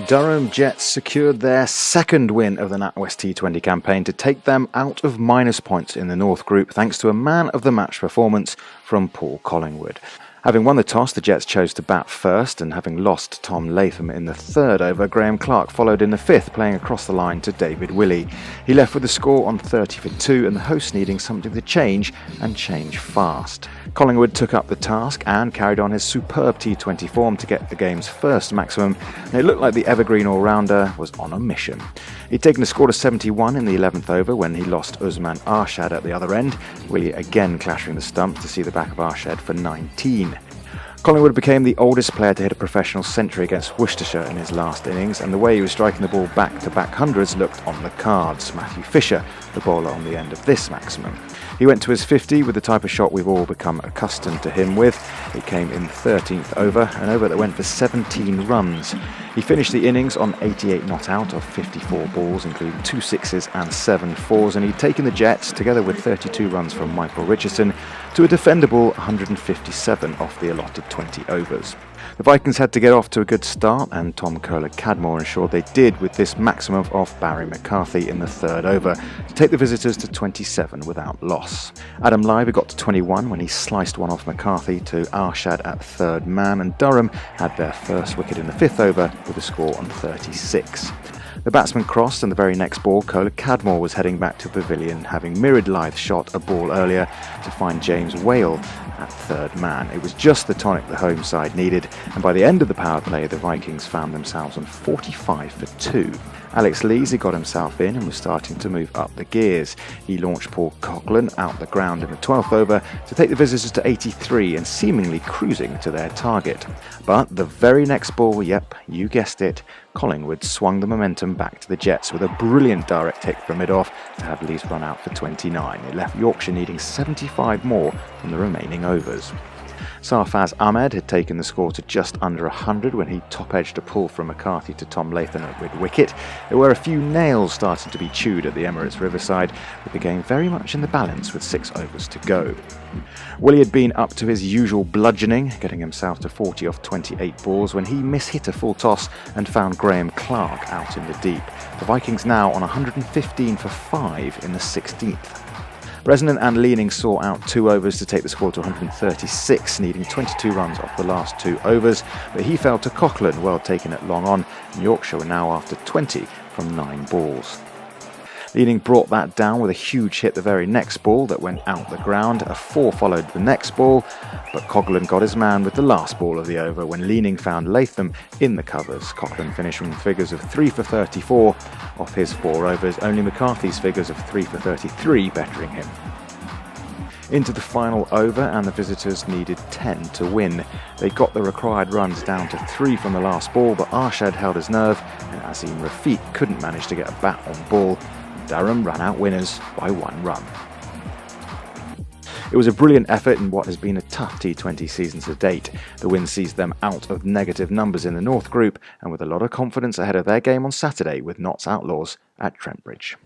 Durham Jets secured their second win of the Natwest T20 campaign to take them out of minus points in the North Group thanks to a man-of-the-match performance from Paul Collingwood. Having won the toss, the Jets chose to bat first, and having lost Tom Latham in the third over, Graham Clark followed in the fifth, playing across the line to David Willey. He left with the score on 30 for 2, and the hosts needing something to change, and change fast. Collingwood took up the task and carried on his superb T20 form to get the game's first maximum, and it looked like the evergreen all-rounder was on a mission. He'd taken the score to 71 in the 11th over when he lost Usman Arshad at the other end, Willey again clashing the stumps to see the back of Arshad for 19. Collingwood became the oldest player to hit a professional century against Worcestershire in his last innings, and the way he was striking the ball back-to-back hundreds looked on the cards. Matthew Fisher, the bowler on the end of this maximum. He went to his 50 with the type of shot we've all become accustomed to him with. It came in the 13th over, an over that went for 17 runs. He finished the innings on 88 not out of 54 balls, including 2 sixes and 7 fours, and he'd taken the Jets, together with 32 runs from Michael Richardson, to a defendable 157 off the allotted 20 overs. The Vikings had to get off to a good start, and Tom Curler-Cadmore ensured they did with this maximum off Barry McCarthy in the third over to take the visitors to 27 without loss. Adam Lyver got to 21 when he sliced one off McCarthy to Arshad at third man, and Durham had their first wicket in the fifth over with a score on 36. The batsman crossed, and the very next ball, Curler-Cadmore was heading back to pavilion, having mirrored Lythe's shot a ball earlier to find James Whale at third man. It was just the tonic the home side needed, and by the end of the power play, the Vikings found themselves on 45 for 2. Alex Lees had got himself in and was starting to move up the gears. He launched Paul Coughlin out the ground in the 12th over to take the visitors to 83 and seemingly cruising to their target. But the very next ball, yep, you guessed it, Collingwood swung the momentum back to the Jets with a brilliant direct hit from mid-off to have Lees run out for 29. It left Yorkshire needing 75 more from the remaining overs. Sarfaz Ahmed had taken the score to just under 100 when he top-edged a pull from McCarthy to Tom Latham at mid-wicket. There were a few nails starting to be chewed at the Emirates Riverside, with the game very much in the balance with 6 overs to go. Willey had been up to his usual bludgeoning, getting himself to 40 off 28 balls when he mishit a full toss and found Graham Clark out in the deep. The Vikings now on 115 for 5 in the 16th. Bresnan and Leaning saw out 2 overs to take the score to 136, needing 22 runs off the last 2 overs, but he fell to Coughlin, well taken at long on, and Yorkshire were now after 20 from 9 balls. Leaning brought that down with a huge hit the very next ball that went out the ground. A 4 followed the next ball, but Coughlin got his man with the last ball of the over when Leaning found Latham in the covers. Coughlin finishing with figures of 3 for 34 off his 4 overs, only McCarthy's figures of 3 for 33 bettering him. Into the final over, and the visitors needed 10 to win. They got the required runs down to 3 from the last ball, but Arshad held his nerve, and Azim Rafiq couldn't manage to get a bat on ball. Durham ran out winners by 1 run. It was a brilliant effort in what has been a tough T20 season to date. The win sees them out of negative numbers in the North Group, and with a lot of confidence ahead of their game on Saturday with Notts Outlaws at Trent Bridge.